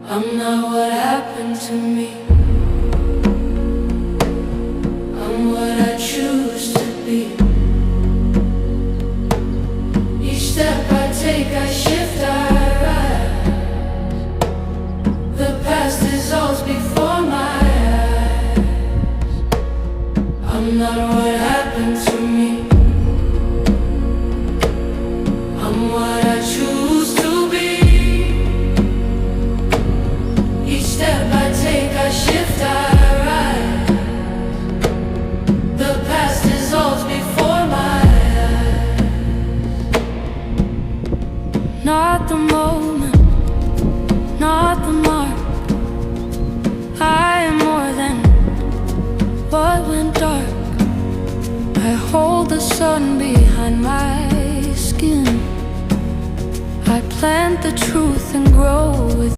I'm not what happened to me. I'm what I choose to be. Each step I take, I shift, I rise. The past dissolves before my eyes. I'm not what happened to me. I'm what I choose to be. Each step I take, I shift, I rise. The past dissolves before my eyes. Not the moment, not the mark. I am more than what went dark. I hold the sun behind my skin. I plant the truth and grow with